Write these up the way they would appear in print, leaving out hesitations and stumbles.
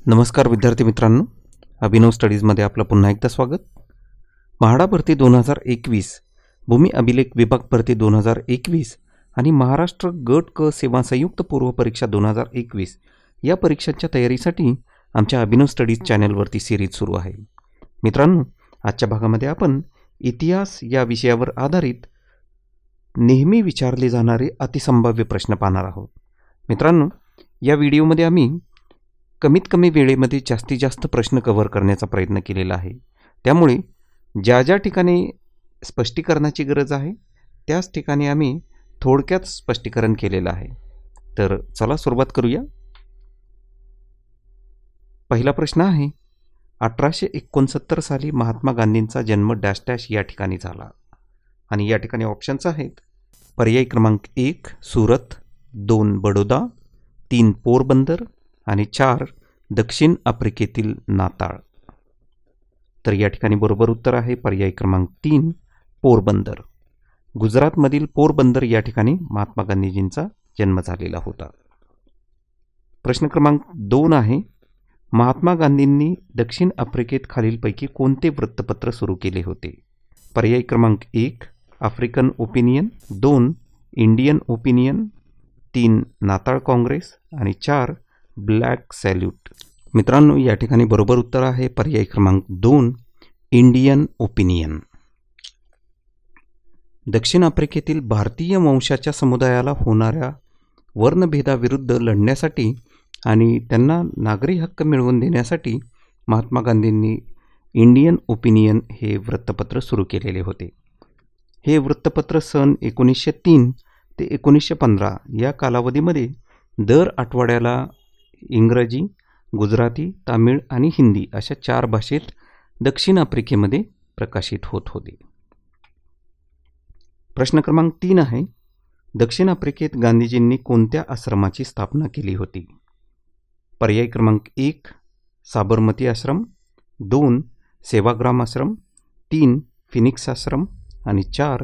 नमस्कार विद्यार्थी मित्रांनो, अभिनव स्टडीजमध्ये आपलं पुन्हा एकदा स्वागत. म्हाडा भरती 2021, भूमी अभिलेख विभाग भरती 2021 आणि महाराष्ट्र गट क सेवा संयुक्त पूर्व परीक्षा 2021 या परीक्षांच्या तयारीसाठी आमच्या अभिनव स्टडीज चॅनलवरती सिरीज सुरू आहे. मित्रांनो, आजच्या भागामध्ये आपण इतिहास या विषयावर आधारित नेहमी विचारले जाणारे अतिसंभाव्य प्रश्न पाहणार आहोत. मित्रांनो, या व्हिडिओमध्ये आम्ही कमीत कमी वेळेमध्ये जास्तीत जास्त प्रश्न कव्हर करण्याचा प्रयत्न केलेला आहे. त्यामुळे ज्या ज्या ठिकाणी स्पष्टीकरणाची गरज आहे त्याच ठिकाणी आम्ही थोडक्यात स्पष्टीकरण केलेलं आहे. तर चला सुरुवात करूया. पहिला प्रश्न आहे, 1869 साली महात्मा गांधींचा जन्म डॅश डॅश या ठिकाणी झाला. आणि या ठिकाणी ऑप्शन्स आहेत. पर्याय क्रमांक 1 सुरत, 2 बडोदा, 3 पोरबंदर आणि 4 दक्षिण आफ्रिकेतील नाताळ. तर या ठिकाणी बरोबर उत्तर आहे पर्याय क्रमांक 3 पोरबंदर. गुजरातमधील पोरबंदर या ठिकाणी महात्मा गांधीजींचा जन्म झालेला होता. प्रश्न क्रमांक 2 आहे, महात्मा गांधींनी दक्षिण आफ्रिकेत खालीलपैकी कोणते वृत्तपत्र सुरू केले होते? पर्याय क्रमांक 1 आफ्रिकन ओपिनियन, 2 इंडियन ओपिनियन, 3 नाताळ काँग्रेस आणि 4 ब्लॅक सॅल्यूट. मित्रांनो, या ठिकाणी बरोबर उत्तर आहे पर्याय क्रमांक 2 इंडियन ओपिनियन. दक्षिण आफ्रिकेतील भारतीय वंशाच्या समुदायाला होणाऱ्या वर्णभेदाविरुद्ध लढण्यासाठी आणि त्यांना नागरी हक्क मिळवून देण्यासाठी महात्मा गांधींनी इंडियन ओपिनियन हे वृत्तपत्र सुरू केलेले होते. हे वृत्तपत्र सन 1903 ते 1915 या कालावधीमध्ये दर आठवड्याला इंग्रजी, गुजराती, तामिळ आणि हिंदी अशा 4 भाषेत दक्षिण आफ्रिकेमध्ये प्रकाशित होत होते. प्रश्न क्रमांक 3 आहे, दक्षिण आफ्रिकेत गांधीजींनी कोणत्या आश्रमाची स्थापना केली होती? पर्याय क्रमांक 1 साबरमती आश्रम, 2 सेवाग्राम आश्रम, 3 फिनिक्स आश्रम आणि 4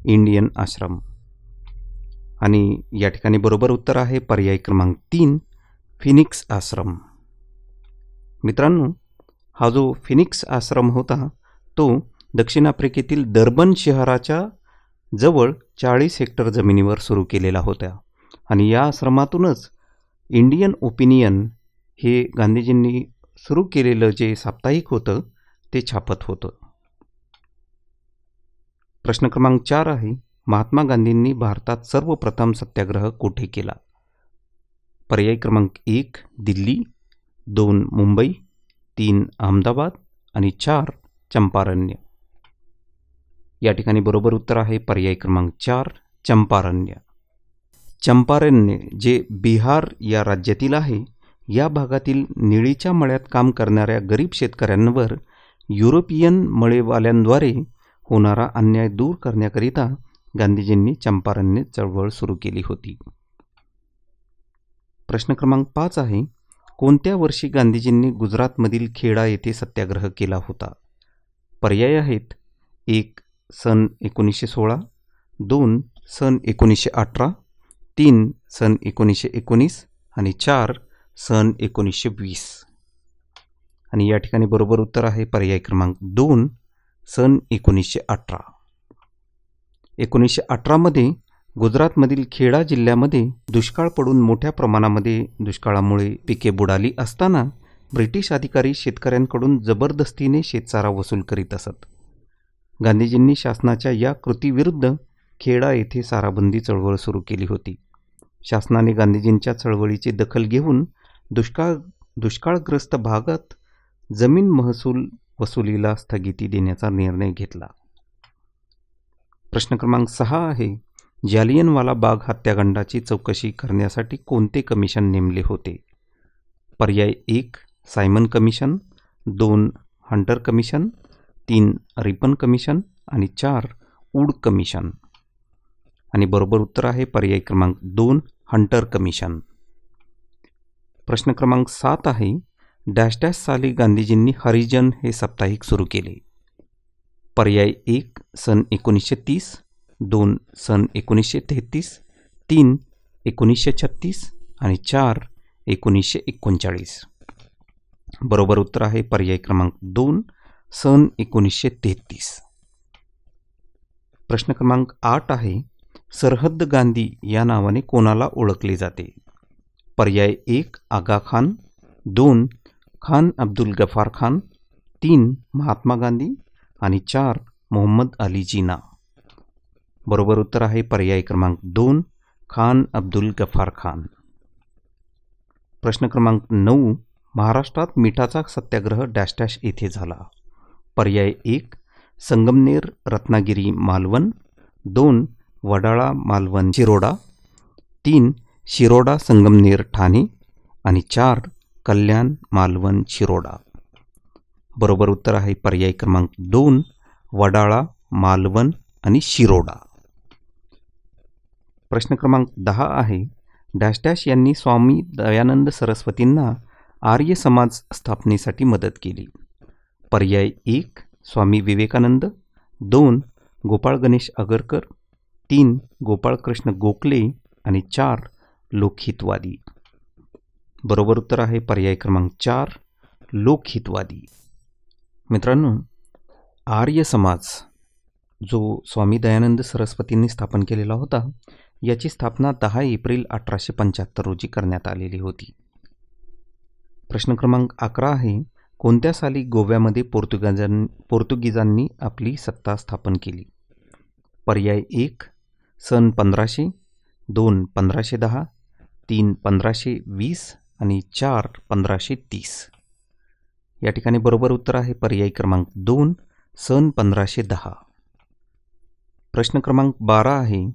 इंडियन आश्रम. आणि या ठिकाणी बरोबर उत्तर आहे पर्याय क्रमांक 3 फिनिक्स आश्रम. मित्रांनो, हा जो फिनिक्स आश्रम होता तो दक्षिण आफ्रिकेतील डर्बन शहराच्या जवळ 40 हेक्टर जमिनीवर सुरू केलेला होता. आणि या आश्रमातूनच इंडियन ओपिनियन हे गांधीजींनी सुरू केलेलं जे साप्ताहिक होतं ते छापत होतं. प्रश्न क्रमांक 4 आहे, महात्मा गांधींनी भारतात सर्वप्रथम सत्याग्रह कुठे केला? पर्याय क्रमांक 1 दिल्ली, 2 मुंबई, 3 अहमदाबाद आणि 4 चंपारण्य. या ठिकाणी बरोबर उत्तर आहे पर्याय क्रमांक 4 चंपारण्य. चंपारण्य जे बिहार या राज्यातील आहे, या भागातील निळीच्या मळ्यात काम करणाऱ्या गरीब शेतकऱ्यांवर युरोपियन मळेवाल्यांद्वारे होणारा अन्याय दूर करण्याकरिता गांधीजींनी चंपारण्य चळवळ सुरू केली होती. प्रश्न क्रमांक 5 आहे, कोणत्या वर्षी गांधीजींनी गुजरातमधील खेडा येथे सत्याग्रह केला होता? पर्याय आहेत 1 सन 1916, 2 सन 1918, 3 सन 1919 आणि 4 सन 1920. आणि या ठिकाणी बरोबर उत्तर आहे पर्याय क्रमांक 2 सन 1918. 1918 मध्ये गुजरातमधील खेडा जिल्ह्यामध्ये दुष्काळ पडून मोठ्या प्रमाणामध्ये दुष्काळामुळे पिके बुडाली असताना ब्रिटिश अधिकारी शेतकऱ्यांकडून जबरदस्तीने शेतसारा वसूल करीत असत. गांधीजींनी शासनाच्या या कृतीविरुद्ध खेडा येथे साराबंदी चळवळ सुरू केली होती. शासनाने गांधीजींच्या चळवळीची दखल घेऊन दुष्काळग्रस्त भागात जमीन महसूल वसुलीला स्थगिती देण्याचा निर्णय घेतला. प्रश्न क्रमांक 6 आहे, जालियनवाला बाग हत्याकांडाची चौकशी करण्यासाठी कोणते कमिशन नेमले होते? पर्याय 1 Simon commission, 2 Hunter commission, 3 Ripon commission आणि 4 वूड कमिशन. आणि बरोबर उत्तर आहे पर्याय क्रमांक 2 हंटर कमिशन. प्रश्न क्रमांक 7 आहे, डॅश डॅश साली गांधीजींनी हरिजन हे साप्ताहिक सुरू केले? पर्याय 1 सन 1930, 2 सन 1933, 3 1936 आणि 4 1939. बरोबर उत्तर आहे पर्याय क्रमांक 2 सन 1933. प्रश्न क्रमांक 8 आहे सरहद्द गांधी या नावाने कोणाला ओळखले जाते? पर्याय 1 आगा खान, 2 खान अब्दुल गफार खान, 3 महात्मा गांधी आणि 4 मोहम्मद अली जिना. बरोबर उत्तर आहे पर्याय क्रमांक 2 खान अब्दुल गफार खान. प्रश्न क्रमांक 9 महाराष्ट्रात मिठाचा सत्याग्रह डॅश डॅश येथे झाला. पर्याय 1 संगमनेर रत्नागिरी मालवण, 2 वडाळा मालवण शिरोडा, 3 शिरोडा संगमनेर ठाणे आणि 4 कल्याण मालवण शिरोडा. बरोबर उत्तर आहे पर्याय क्रमांक 2 वडाळा मालवण आणि शिरोडा. प्रश्न क्रमांक 10 आहे डॅश डॅश यांनी स्वामी दयानंद सरस्वतींना आर्य समाज स्थापनेसाठी मदत केली. पर्याय 1 स्वामी विवेकानंद, 2 गोपाळ गणेश आगरकर, 3 गोपाळकृष्ण गोखले आणि 4 लोकहितवादी. बरोबर उत्तर आहे पर्याय क्रमांक 4 लोकहितवादी. मित्रांनो, आर्य समाज जो स्वामी दयानंद सरस्वतींनी स्थापन केलेला होता याची स्थापना 10 एप्रिल 1875 रोजी करण्यात आलेली होती. प्रश्न क्रमांक 11 आहे कोणत्या साली गोव्यामध्ये पोर्तुगीजांनी आपली सत्ता स्थापन केली? पर्याय 1 सन 1500, 2 1510, 3 1520 आणि 4 1530. या ठिकाणी बरोबर उत्तर आहे पर्याय क्रमांक 2 सन 1510. प्रश्न क्रमांक 12 आहे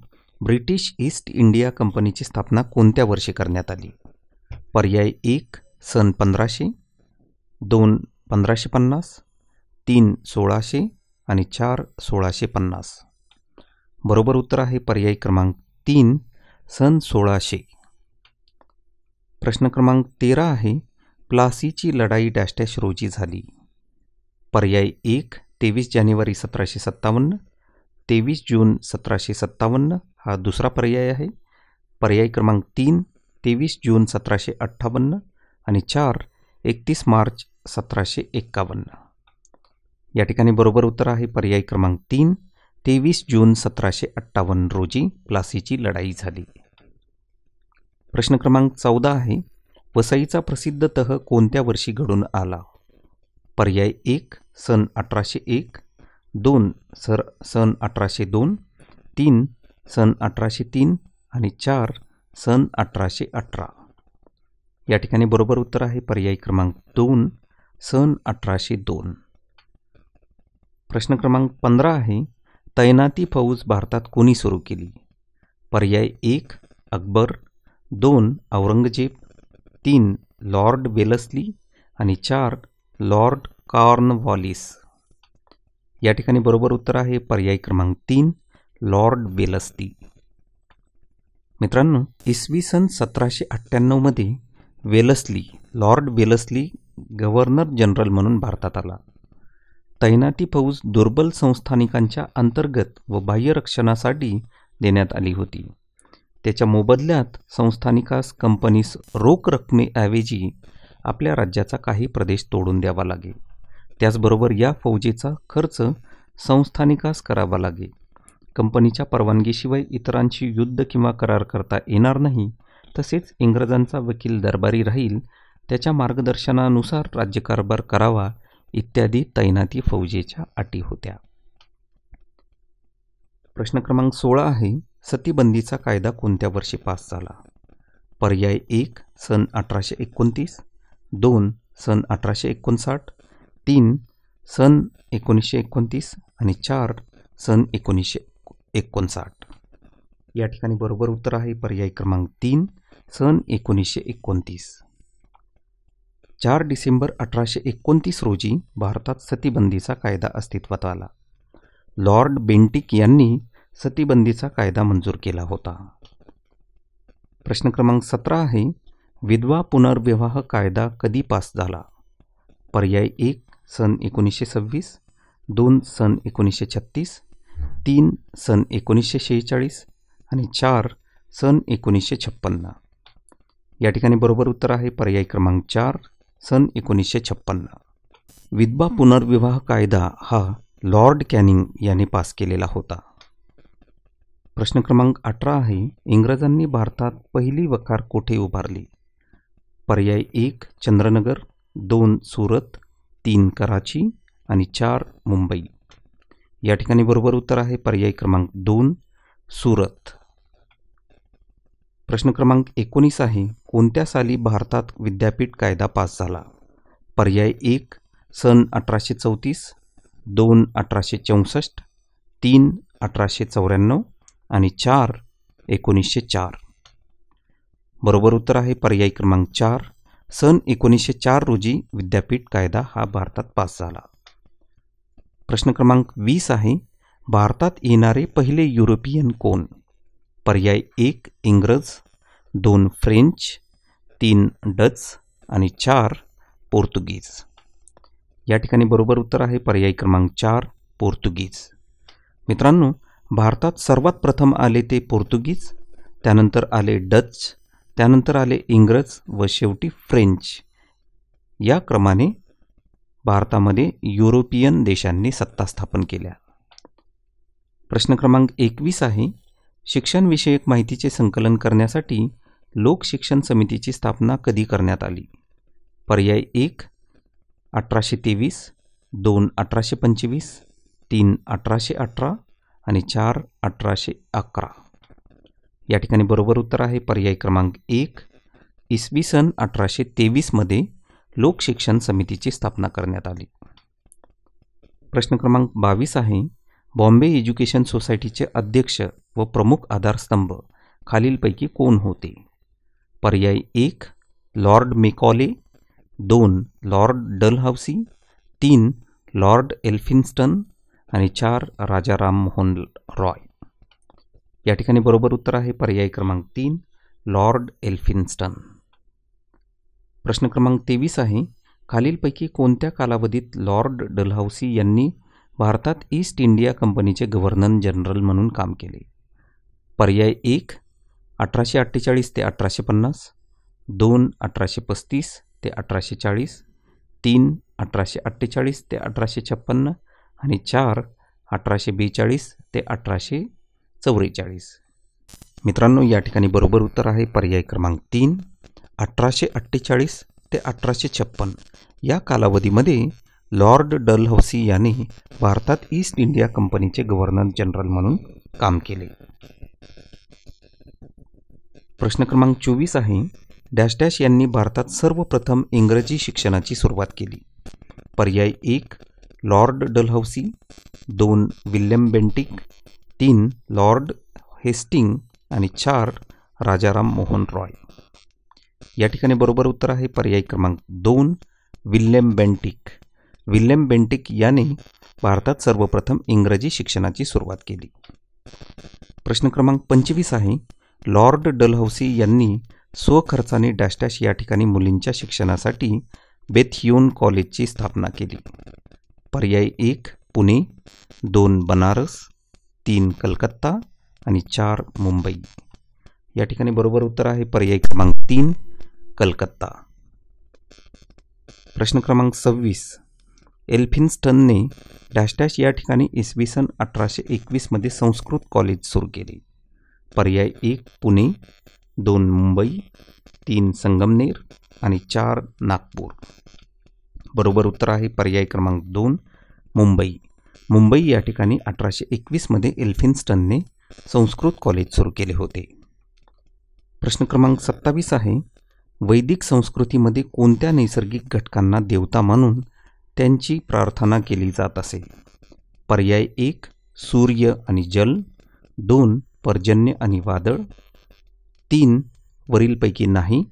ब्रिटिश ईस्ट इंडिया कंपनीची स्थापना कोणत्या वर्षी करण्यात आली? पर्याय 1 सन 1500, 2 1550, 3 1600 आणि 4 1650. बरोबर उत्तर आहे पर्याय क्रमांक 3 सन 1600. प्रश्न क्रमांक 13 आहे प्लासीची लढाई डॅश डॅश रोजी झाली. पर्याय 1 23 जानेवारी 1757, 23 जून 1757 हा दुसरा पर्याय आहे. पर्याय क्रमांक 3 23 जून 1758 आणि 4 31 मार्च 1751. या ठिकाणी बरोबर उत्तर आहे पर्याय क्रमांक 3 23 जून 1758 रोजी प्लासीची लढाई झाली. प्रश्न क्रमांक 14 आहे वसईचा प्रसिद्ध तह कोणत्या वर्षी घडून आला? पर्याय 1 सन 1801, 2 सन 1802, 3 सन 1803 आणि 4 सन 1818. या ठिकाणी बरोबर उत्तर आहे पर्याय क्रमांक 2 सन 1802. प्रश्न क्रमांक 15 आहे तैनाती फौज भारतात कोणी सुरू केली? पर्याय 1 अकबर, 2 औरंगजेब, 3 लॉर्ड वेलस्ली आणि 4 लॉर्ड कॉर्नवॉलिस. या ठिकाणी बरोबर उत्तर आहे पर्याय क्रमांक 3 लॉर्ड वेलस्ली. मित्रांनो, इसवी सन 1798 मध्ये लॉर्ड वेलस्ली गव्हर्नर जनरल म्हणून भारतात आला. तैनाती फौज दुर्बल संस्थानिकांच्या अंतर्गत व बाह्य रक्षणासाठी देण्यात आली होती. त्याच्या मोबदल्यात संस्थानिकास कंपनीस रोख रकमेऐवजी आपल्या राज्याचा काही प्रदेश तोडून द्यावा लागे. त्याचबरोबर या फौजेचा खर्च संस्थानिकास करावा लागे. कंपनीच्या परवानगीशिवाय इतरांशी युद्ध किंवा करार करता येणार नाही. तसेच इंग्रजांचा वकील दरबारी राहील, त्याच्या मार्गदर्शनानुसार राज्यकारभार करावा इत्यादी तैनाती फौजेच्या अटी होत्या. प्रश्न क्रमांक 16 आहे सतीबंदीचा कायदा कोणत्या वर्षी पास झाला? पर्याय 1 सन 1829, 2 सन 1859, 3 सन 1929 आणि 4 सन 1959. या ठिकाणी बरोबर उत्तर आहे पर्याय क्रमांक 3 सन 1929. 4 डिसेंबर 1829 रोजी भारतात सतीबंदीचा कायदा अस्तित्वात आला. लॉर्ड बेंटिक यांनी सतीबंदीचा कायदा मंजूर केला होता. प्रश्न क्रमांक 17 आहे विधवा पुनर्विवाह कायदा कधी पास झाला? पर्याय 1 सन 1926, 2 सन 1936, 3 सन 1946 आणि 4 सन 1956. या ठिकाणी बरोबर उत्तर आहे पर्याय क्रमांक 4 सन 1956. विधवा पुनर्विवाह कायदा हा लॉर्ड कॅनिंग याने पास केलेला होता. प्रश्न क्रमांक 18 आहे, इंग्रजांनी भारतात पहिली वखार कोठे उभारली? पर्याय 1 चंद्रनगर, 2 सुरत, 3 कराची आणि 4 मुंबई. या ठिकाणी बरोबर उत्तर आहे पर्याय क्रमांक 2 सुरत. प्रश्न क्रमांक 19 आहे, कोणत्या साली भारतात विद्यापीठ कायदा पास झाला? पर्याय 1 सन 1834, 2 1864, 3 1894 आणि 4 1904. बरोबर उत्तर आहे पर्याय क्रमांक 4 सन 1904 रोजी विद्यापीठ कायदा हा भारतात पास झाला. प्रश्न क्रमांक 20 आहे, भारतात येणारे पहिले युरोपियन कोण? पर्याय 1 इंग्रज, 2 फ्रेंच, 3 डच आणि 4 पोर्तुगीज. या ठिकाणी बरोबर उत्तर आहे पर्याय क्रमांक 4 पोर्तुगीज. मित्रांनो, भारतात सर्वात प्रथम आले ते पोर्तुगीज, त्यानंतर आले डच, त्यानंतर आले इंग्रज व शेवटी फ्रेंच. या क्रमाने भारतामध्ये युरोपियन देशांनी सत्ता स्थापन केल्या. प्रश्न क्रमांक 21 आहे, शिक्षणविषयक माहितीचे संकलन करण्यासाठी लोकशिक्षण समितीची स्थापना कधी करण्यात आली? पर्याय 1 1823, 2 1825, 3 1818 आणि 4 1811. या ठिकाणी बरोबर उत्तर आहे पर्याय क्रमांक 1 इसवी सन 1823 लोकशिक्षण समितीची स्थापना करण्यात आली. प्रश्न क्रमांक 22 आहे, बॉम्बे एज्युकेशन सोसायटीचे अध्यक्ष व प्रमुख आधारस्तंभ खालीलपैकी कोण होते? पर्याय 1 Lord Macaulay, 2 Lord Dalhousie, 3 Lord Elphinstone आणि 4 राजा राममोहन रॉय. या ठिकाणी बरोबर उत्तर आहे पर्याय क्रमांक 3 लॉर्ड एल्फिन्स्टन. प्रश्न क्रमांक 23 आहे, खालीलपैकी कोणत्या कालावधीत लॉर्ड डलहौसी यांनी भारतात ईस्ट इंडिया कंपनीचे गव्हर्नर जनरल म्हणून काम केले? पर्याय 1 1848 ते 1850, 2 1835 ते 1840, 3 1848 ते 1856 आणि 4 1842 ते 1844. मित्रांनो, या ठिकाणी बरोबर उत्तर आहे पर्याय क्रमांक 3 1848 ते 1856. या कालावधीमध्ये लॉर्ड डलहौसी यांनी भारतात ईस्ट इंडिया कंपनीचे गव्हर्नर जनरल म्हणून काम केले. प्रश्न क्रमांक 24 आहे, डॅश डॅश यांनी भारतात सर्वप्रथम इंग्रजी शिक्षणाची सुरुवात केली? पर्याय 1 Lord Dalhousie, 2 William Bentinck, 3 Lord Hastings आणि 4 राजाराम मोहन रॉय. या ठिकाणी बरोबर उत्तर आहे पर्याय क्रमांक 2 विल्यम बेंटिक. विल्यम बेंटिक याने भारतात सर्वप्रथम इंग्रजी शिक्षणाची सुरुवात केली. प्रश्न क्रमांक 25 आहे, लॉर्ड डलहौसी यांनी स्वखर्चाने डॅश डॅश या ठिकाणी मुलींच्या शिक्षणासाठी बेथयोन कॉलेजची स्थापना केली? पर्याय 1 पुणे, 2 बनारस, 3 कलकत्ता आणि 4 मुंबई. या ठिकाणी बरोबर उत्तर आहे पर्याय क्रमांक 3 कलकत्ता. प्रश्न क्रमांक 26, एल्फिन्स्टनने डॅश डॅश या ठिकाणी इसवी सन 1821 संस्कृत कॉलेज सुरू केले? पर्याय 1 पुणे, 2 मुंबई, 3 संगमनेर आणि 4 नागपूर. बरोबर उत्तर आहे पर्याय क्रमांक 2 मुंबई. मुंबई या ठिकाणी 1821 एल्फिन्स्टनने संस्कृत कॉलेज सुरू केले होते. प्रश्न क्रमांक 27 आहे, वैदिक संस्कृतीमध्ये कोणत्या नैसर्गिक घटकांना देवता म्हणून त्यांची प्रार्थना केली जात असेल? पर्याय 1 सूर्य आणि जल, 2 पर्जन्य आणि वादळ, 3 वरीलपैकी नाही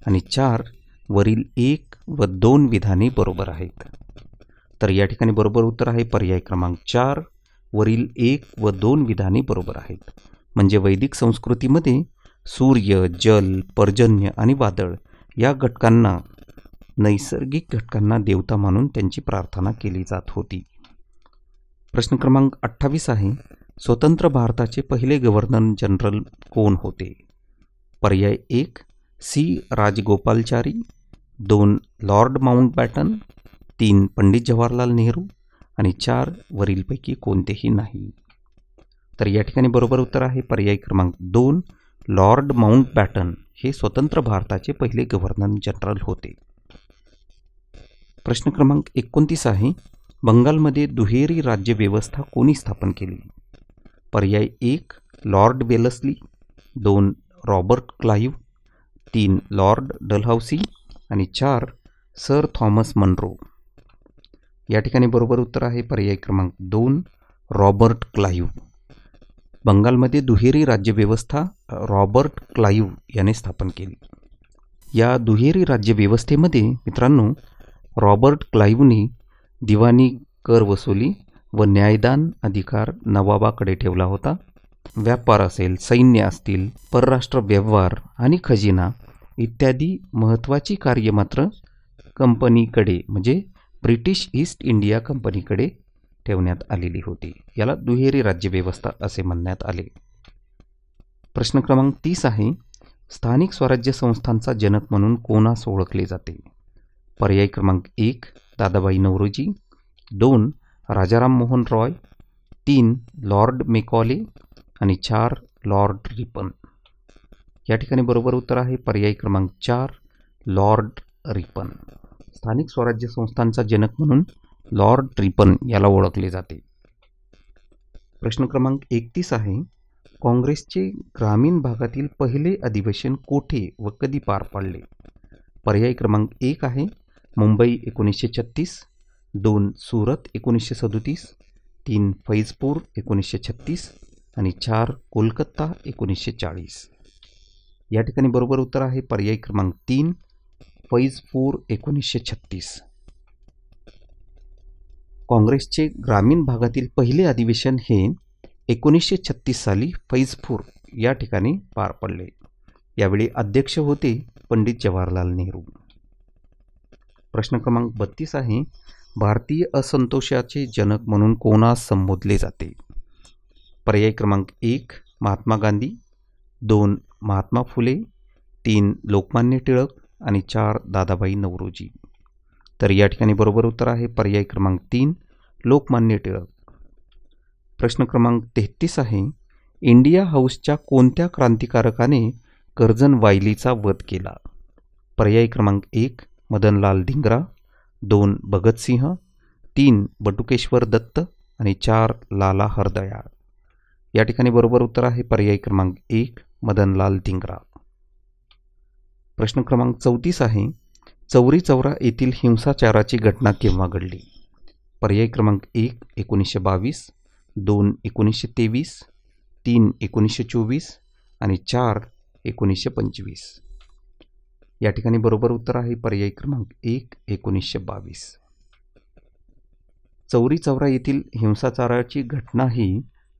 आणि 4 वरील 1 व 2 विधाने बरोबर आहेत. तर या ठिकाणी बरोबर उत्तर आहे पर्याय क्रमांक 4 वरील 1 व 2 विधाने बरोबर आहेत. म्हणजे वैदिक संस्कृतीमध्ये सूर्य, जल, पर्जन्य आणि वादळ या घटकांना, नैसर्गिक घटकांना देवता म्हणून त्यांची प्रार्थना केली जात होती. प्रश्न क्रमांक 28 आहे, स्वतंत्र भारताचे पहिले गव्हर्नर जनरल कोण होते? पर्याय 1 C Rajagopalachari, 2 Lord Mountbatten, 3 Pandit Jawaharlal Nehru आणि 4 वरीलपैकी कोणतेही नाही. तर या ठिकाणी बरोबर उत्तर आहे पर्याय क्रमांक 2 लॉर्ड माउंटबॅटन हे स्वतंत्र भारताचे पहिले गव्हर्नर जनरल होते. प्रश्न क्रमांक 29 आहे बंगालमध्ये दुहेरी राज्य व्यवस्था कोणी स्थापन केली? पर्याय 1 Lord Wellesley, 2 Robert Clive, 3 Lord Dalhousie आणि 4 सर थॉमस मनरो. या ठिकाणी बरोबर उत्तर आहे पर्याय क्रमांक 2 रॉबर्ट क्लाइव्ह. बंगालमध्ये दुहेरी राज्यव्यवस्था रॉबर्ट क्लाइव्ह याने स्थापन केली. या दुहेरी राज्यव्यवस्थेमध्ये मित्रांनो रॉबर्ट क्लाइव्हने दिवाणी कर वसुली व न्यायदान अधिकार नवाबाकडे ठेवला होता. व्यापार असेल, सैन्य असतील, परराष्ट्र व्यवहार आणि खजिना इत्यादी महत्त्वाची कार्य मात्र कंपनीकडे म्हणजे ब्रिटिश ईस्ट इंडिया कंपनीकडे ठेवण्यात आलेली होती. याला दुहेरी राज्यव्यवस्था असे म्हणण्यात आले. प्रश्न क्रमांक 30 आहे स्थानिक स्वराज्य संस्थांचा जनक म्हणून कोणास ओळखले जाते? पर्याय क्रमांक 1 दादाबाई नौरोजी, 2 राजाराम मोहन रॉय, 3 लॉर्ड मेकॉले आणि 4 लॉर्ड रिपन. या ठिकाणी बरोबर उत्तर आहे पर्याय क्रमांक 4 लॉर्ड रिपन. स्थानिक स्वराज्य संस्थांचा जनक म्हणून लॉर्ड रिपन याला ओळखले जाते. प्रश्न क्रमांक 31 आहे काँग्रेसचे ग्रामीण भागातील पहिले अधिवेशन कोठे व कधी पार पडले? पर्याय क्रमांक 1 आहे मुंबई 1936, 2 सुरत 1937, 3 फैजपूर 1936 आणि 4 कोलकाता 1940. या ठिकाणी बरोबर उत्तर आहे पर्याय क्रमांक 3 फैजपूर 1936. काँग्रेसचे ग्रामीण भागातील पहिले अधिवेशन हे 1936 साली फैजपूर या ठिकाणी पार पडले. यावेळी अध्यक्ष होते पंडित जवाहरलाल नेहरू. प्रश्न क्रमांक 32 आहे भारतीय असंतोषाचे जनक म्हणून कोणास संबोधले जाते? पर्याय क्रमांक 1 महात्मा गांधी, 2 महात्मा फुले, 3 लोकमान्य टिळक आणि 4 दादाबाई नौरोजी. तर या ठिकाणी बरोबर उत्तर आहे पर्याय क्रमांक 3 लोकमान्य टिळक. प्रश्न क्रमांक 33 आहे इंडिया हाऊसच्या कोणत्या क्रांतिकारकाने कर्जन वायलीचा वध केला? पर्याय क्रमांक 1 मदनलाल धिंगरा, 2 भगतसिंह, 3 बटुकेश्वर दत्त आणि 4 लाला हरदयाळ. या ठिकाणी बरोबर उत्तर आहे पर्याय क्रमांक 1 मदनलाल धिंगरा. प्रश्न क्रमांक 34 आहे चौरी चौरा येथील हिंसाचाराची घटना केव्हा घडली? पर्याय क्रमांक 1 1922, 2 1923, 3 1924 आणि 4 1925. या ठिकाणी बरोबर उत्तर आहे पर्याय क्रमांक 1 1922. चौरी चौरा येथील हिंसाचाराची घटना ही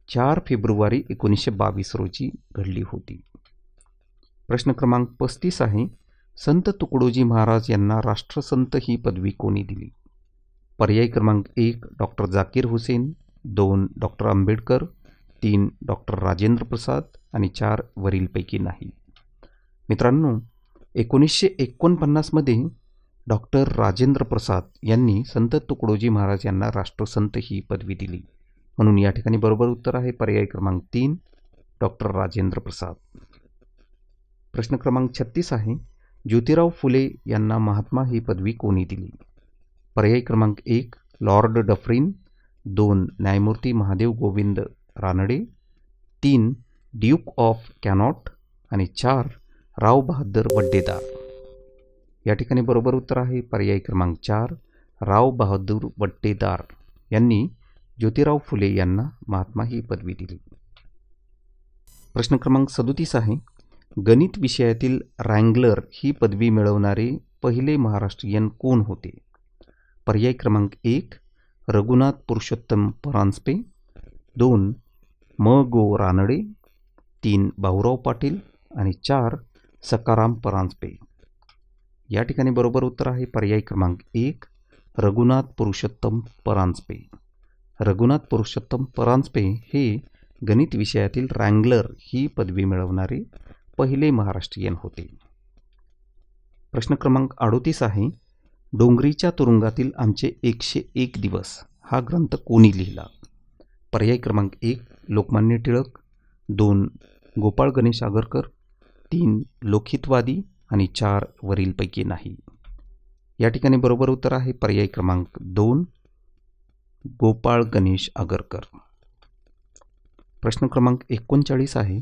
4 फेब्रुवारी 1922 रोजी घडली होती. प्रश्न क्रमांक 35 आहे संत तुकडोजी महाराज यांना राष्ट्रसंत ही पदवी कोणी दिली? पर्याय क्रमांक 1 doctor Zakir Hussain, 2 doctor Ambedkar, 3 doctor Rajendra Prasad आणि 4 वरीलपैकी नाही. मित्रांनो 1949 मध्ये डॉक्टर राजेंद्र प्रसाद यांनी संत तुकडोजी महाराज यांना राष्ट्रसंत ही पदवी दिली. म्हणून या ठिकाणी बरोबर उत्तर आहे पर्याय क्रमांक 3 डॉक्टर राजेंद्र प्रसाद. प्रश्न क्रमांक 36 आहे ज्योतिराव फुले यांना महात्मा ही पदवी कोणी दिली? पर्याय क्रमांक 1 लॉर्ड डफरीन, 2 न्यायमूर्ती Mahadev Govind Ranade, 3 Duke of cannot आणि 4 राव बहादूर वड्डेदार. या ठिकाणी बरोबर उत्तर आहे पर्याय क्रमांक 4 राव बहादूर वड्डेदार यांनी ज्योतिराव फुले यांना महात्मा ही पदवी दिली. प्रश्न क्रमांक 37 आहे गणित विषयातील रँगलर ही पदवी मिळवणारे पहिले महाराष्ट्रीयन कोण होते? पर्याय क्रमांक 1 रघुनाथ पुरुषोत्तम परांजपे, 2 म गो रानडे, 3 भाऊराव पाटील आणि 4 सकाराम परांजपे. या ठिकाणी बरोबर उत्तर आहे पर्याय क्रमांक 1 रघुनाथ पुरुषोत्तम परांजपे. रघुनाथ पुरुषोत्तम परांजपे हे गणित विषयातील रँगलर ही पदवी मिळवणारे पहिले महाराष्ट्रीयन होते. प्रश्न क्रमांक 38 आहे, डोंगरीच्या तुरुंगातील आमचे 101 दिवस हा ग्रंथ कोणी लिहिला? पर्याय क्रमांक 1 लोकमान्य टिळक, 2 गोपाळ गणेश आगरकर, 3 लोकहितवादी आणि 4 वरीलपैकी नाही. या ठिकाणी बरोबर उत्तर आहे पर्याय क्रमांक 2 गोपाळ गणेश आगरकर. प्रश्न क्रमांक 39 आहे,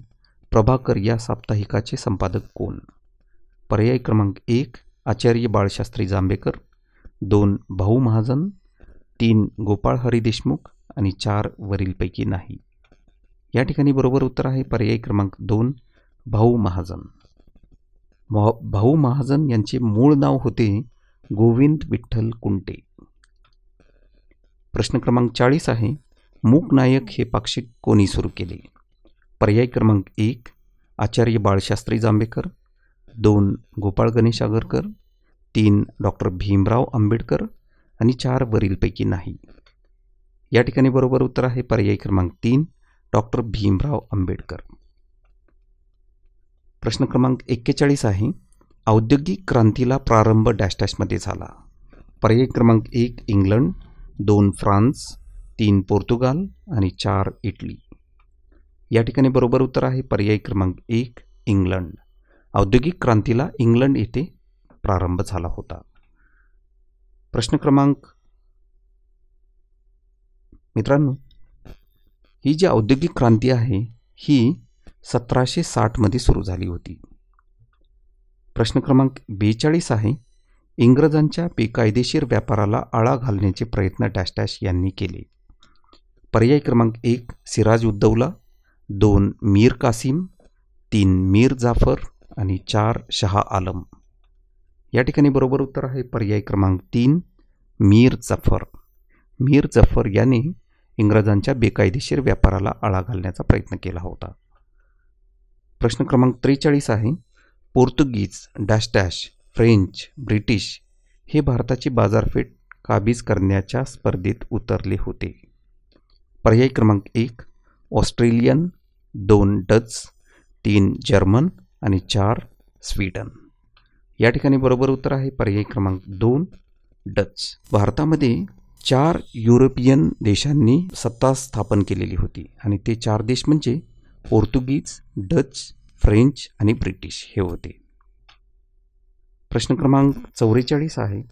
प्रभाकर या साप्ताहिकाचे संपादक कोण? पर्याय क्रमांक 1 आचार्य बाळशास्त्री जांभेकर, 2 भाऊ महाजन, 3 गोपाळ हरी देशमुख आणि 4 वरीलपैकी नाही. या ठिकाणी बरोबर उत्तर आहे पर्याय क्रमांक 2 भाऊ महाजन. भाऊ महाजन यांचे मूळ नाव होते गोविंद विठ्ठल कुंटे. प्रश्न क्रमांक 40 आहे, मूकनायक हे पाक्षिक कोणी सुरू केले? पर्याय क्रमांक 1 आचार्य बाळशास्त्री जांभेकर, 2 गोपाळ गणेश आगरकर, 3 डॉक्टर भीमराव आंबेडकर आणि 4 वरीलपैकी नाही. या ठिकाणी बरोबर उत्तर आहे पर्याय क्रमांक 3 डॉक्टर भीमराव आंबेडकर. प्रश्न क्रमांक 41 आहे, औद्योगिक क्रांतीला प्रारंभ डॅश डॅशमध्ये झाला? पर्याय क्रमांक 1 इंग्लंड, 2 फ्रान्स, 3 पोर्तुगाल आणि 4 इटली. या ठिकाणी बरोबर उत्तर आहे पर्याय क्रमांक 1 इंग्लंड. औद्योगिक क्रांतीला इंग्लंड येथे प्रारंभ झाला होता. प्रश्न क्रमांक मित्रांनो, ही जी औद्योगिक क्रांती आहे ही 1760 मध्ये सुरू झाली होती. प्रश्न क्रमांक 42 आहे, इंग्रजांच्या बेकायदेशीर व्यापाराला आळा घालण्याचे प्रयत्न डॅश डॅश यांनी केले? पर्याय क्रमांक 1 सिराज उद्दौला, 2 मीर कासिम, 3 मीर जाफर आणि 4 शहा आलम. या ठिकाणी बरोबर उत्तर आहे पर्याय क्रमांक 3 मीर जाफर. मीर जाफर याने इंग्रजांच्या बेकायदेशीर व्यापाराला आळा घालण्याचा प्रयत्न केला होता. प्रश्न क्रमांक 43 आहे, पोर्तुगीज डॅश डॅश फ्रेंच ब्रिटिश हे भारताची बाजारपेठ काबीज करण्याच्या स्पर्धेत उतरले होते? पर्याय क्रमांक 1 ऑस्ट्रेलियन, 2 डच, 3 जर्मन आणि 4 स्वीडन. या ठिकाणी बरोबर उत्तर आहे पर्याय क्रमांक 2 डच. भारतामध्ये 4 युरोपियन देशांनी सत्ता स्थापन केलेली होती आणि ते 4 देश म्हणजे पोर्तुगीज, डच, फ्रेंच आणि ब्रिटिश हे होते. प्रश्न क्रमांक 44 आहे,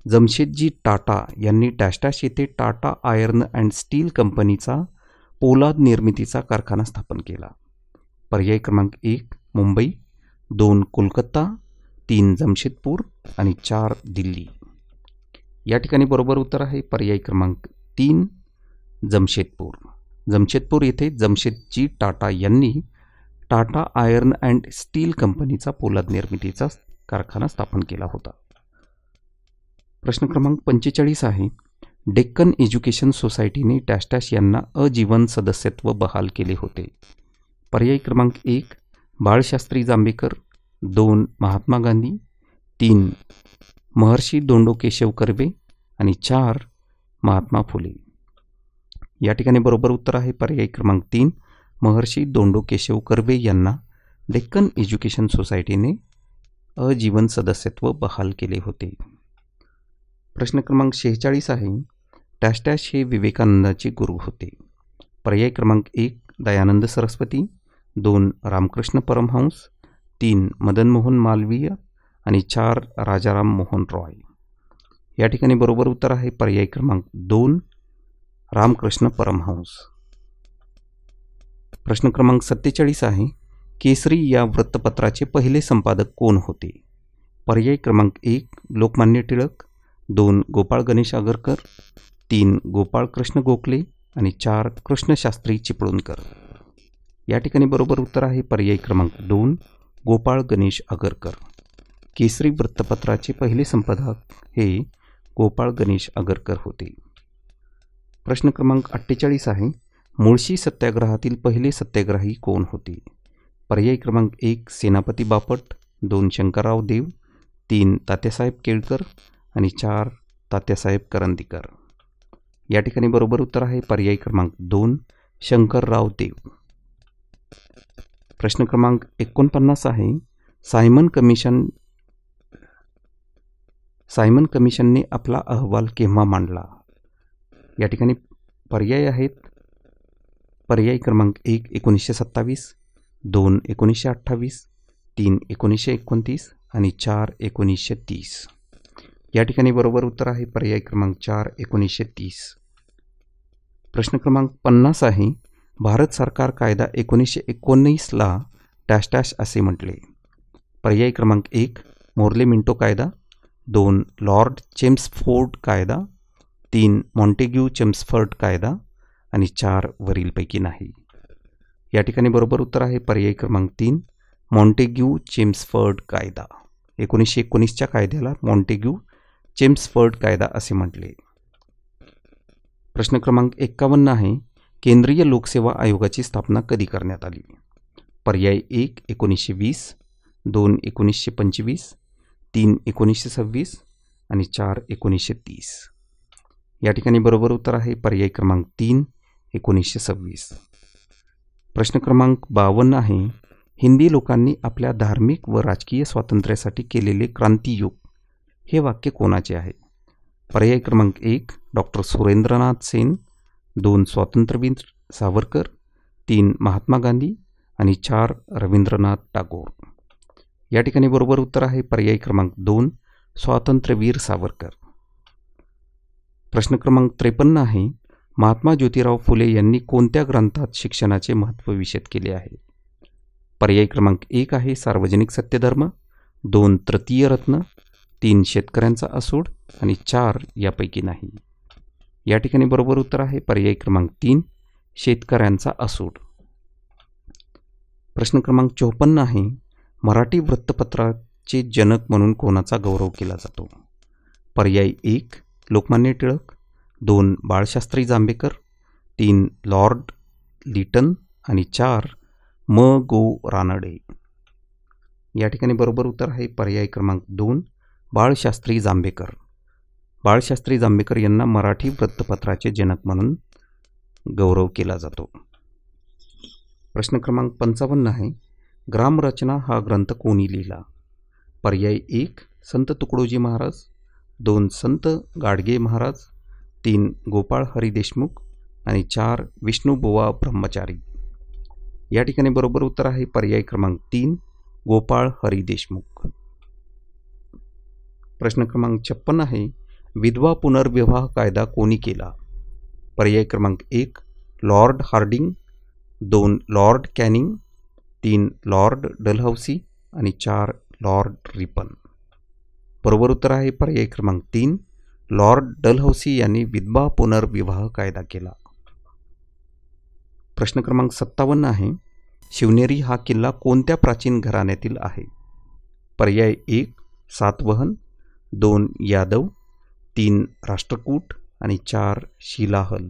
जमशेदजी टाटा यांनी डॅश डॅश येथे टाटा आयर्न अँड स्टील कंपनीचा पोलाद निर्मितीचा कारखाना स्थापन केला? पर्याय क्रमांक 1 मुंबई, 2 कोलकाता, 3 जमशेदपूर आणि 4 दिल्ली. या ठिकाणी बरोबर उत्तर आहे पर्याय क्रमांक 3 जमशेदपूर. जमशेदपूर येथे जमशेदजी टाटा यांनी टाटा आयर्न अँड स्टील कंपनीचा पोलाद निर्मितीचा कारखाना स्थापन केला होता. प्रश्न क्रमांक 45 आहे, डेक्कन एज्युकेशन सोसायटीने डॅश डॅश यांना अजीवन सदस्यत्व बहाल केले होते? पर्याय क्रमांक 1 बाळशास्त्री जांभेकर, 2 महात्मा गांधी, 3 महर्षी धोंडो केशव कर्वे आणि 4 महात्मा फुले. या ठिकाणी बरोबर उत्तर आहे पर्याय क्रमांक 3 महर्षी धोंडो केशव कर्वे यांना डेक्कन एज्युकेशन सोसायटीने अजीवन सदस्यत्व बहाल केले होते. प्रश्न क्रमांक 46 आहे, डॅश डॅश हे विवेकानंदाचे गुरु होते? पर्याय क्रमांक 1 दयानंद सरस्वती, 2 रामकृष्ण परमहंस, 3 मदन मोहन मालवीय आणि 4 राजाराम मोहन रॉय. या ठिकाणी बरोबर उत्तर आहे पर्याय क्रमांक 2 रामकृष्ण परमहंस. प्रश्न क्रमांक 47 आहे, केसरी या वृत्तपत्राचे पहिले संपादक कोण होते? पर्याय क्रमांक 1 लोकमान्य टिळक, 2 गोपाळ गणेश आगरकर, 3 गोपाळ कृष्ण गोखले आणि 4 कृष्णशास्त्री चिपळूणकर. या ठिकाणी बरोबर उत्तर आहे पर्याय क्रमांक 2 गोपाळ गणेश आगरकर. केसरी वृत्तपत्राचे पहिले संपादक हे गोपाळ गणेश आगरकर होते. प्रश्न क्रमांक 48 आहे, मुळशी सत्याग्रहातील पहिले सत्याग्रही कोण होते? पर्याय क्रमांक 1 सेनापती बापट, 2 शंकरराव देव, 3 तात्यासाहेब केळकर आणि 4 तात्यासाहेब करंदीकर. या ठिकाणी बरोबर उत्तर आहे पर्याय क्रमांक 2 शंकरराव देव. प्रश्न क्रमांक 49 आहे, सायमन कमिशन सायमन कमिशनने आपला अहवाल केव्हा मांडला? या ठिकाणी पर्याय आहेत. पर्याय क्रमांक 1 1927, 2 1928, 3 1929 आणि 4 1930. या ठिकाणी बरोबर उत्तर आहे पर्याय क्रमांक 4 1930. प्रश्न क्रमांक 50 आहे. भारत सरकार कायदा 1919ला डॅश डॅश असे म्हटले. पर्याय क्रमांक 1 मोर्ले मिंटो कायदा, 2 लॉर्ड चेम्सफोर्ड कायदा, 3 मॉन्टेग्यू चेम्सफोर्ड कायदा आणि 4 वरीलपैकी नाही. या ठिकाणी बरोबर उत्तर आहे पर्याय क्रमांक 3 मॉन्टेग्यू चेम्सफोर्ड कायदा. 1919च्या कायद्याला मॉन्टेग्यू चेम्सफोर्ड कायदा असे म्हटले. प्रश्न क्रमांक 51 आहे. केंद्रीय लोकसेवा आयोगाची स्थापना कधी करण्यात आली? पर्याय 1 1920, 2 1925, 3 1926 आणि 4 1930. या ठिकाणी बरोबर उत्तर आहे पर्याय क्रमांक 3 1926. प्रश्न क्रमांक 52 आहे. हिंदी लोकांनी आपल्या धार्मिक व राजकीय स्वातंत्र्यासाठी केलेले क्रांतियोग हे वाक्य कोणाचे आहे? पर्याय क्रमांक 1 डॉक्टर सुरेंद्रनाथ सेन, 2 स्वातंत्र्यवीर सावरकर, 3 महात्मा गांधी आणि 4 रवींद्रनाथ टागोर. या ठिकाणी बरोबर उत्तर आहे पर्याय क्रमांक 2 स्वातंत्र्यवीर सावरकर. प्रश्न क्रमांक 53 आहे. महात्मा ज्योतिराव फुले यांनी कोणत्या ग्रंथात शिक्षणाचे महत्त्व विशद केले आहे? पर्याय क्रमांक 1 आहे सार्वजनिक सत्यधर्म, 2 तृतीय रत्न, 3 शेतकऱ्यांचा असूड आणि 4 यापैकी नाही. या ठिकाणी बरोबर उत्तर आहे पर्याय क्रमांक 3 शेतकऱ्यांचा असूड. प्रश्न क्रमांक 54 आहे. मराठी वृत्तपत्राचे जनक म्हणून कोणाचा गौरव केला जातो? पर्याय 1 लोकमान्य टिळक, 2 बाळशास्त्री जांभेकर, 3 लॉर्ड लिटन आणि 4 म गो रानडे. या ठिकाणी बरोबर उत्तर आहे पर्याय क्रमांक 2 बाळशास्त्री जांभेकर. बाळशास्त्री जांभेकर यांना मराठी वृत्तपत्राचे जनक म्हणून गौरव केला जातो. प्रश्न क्रमांक 55 आहे. ग्रामरचना हा ग्रंथ कोणी लिहिला? पर्याय 1 संत तुकडोजी महाराज, 2 संत गाडगे महाराज, 3 गोपाळ हरी देशमुख आणि 4 विष्णुबुवा ब्रह्मचारी. या ठिकाणी बरोबर उत्तर आहे पर्याय क्रमांक 3 गोपाळ हरी देशमुख. प्रश्न क्रमांक 56 आहे. विधवा पुनर्विवाह कायदा कोणी केला? पर्याय क्रमांक 1 Lord Hardinge, 2 Lord Canning, 3 Lord Dalhousie आणि 4 लॉर्ड रिपन. बरोबर उत्तर आहे पर्याय क्रमांक 3 लॉर्ड डलहौसी यांनी विधवा पुनर्विवाह कायदा केला. प्रश्न क्रमांक 57 आहे. शिवनेरी हा किल्ला कोणत्या प्राचीन घराण्यातील आहे? पर्याय 1 सातवहन, 2 यादव, 3 राष्ट्रकूट आणि 4 शिलाहल.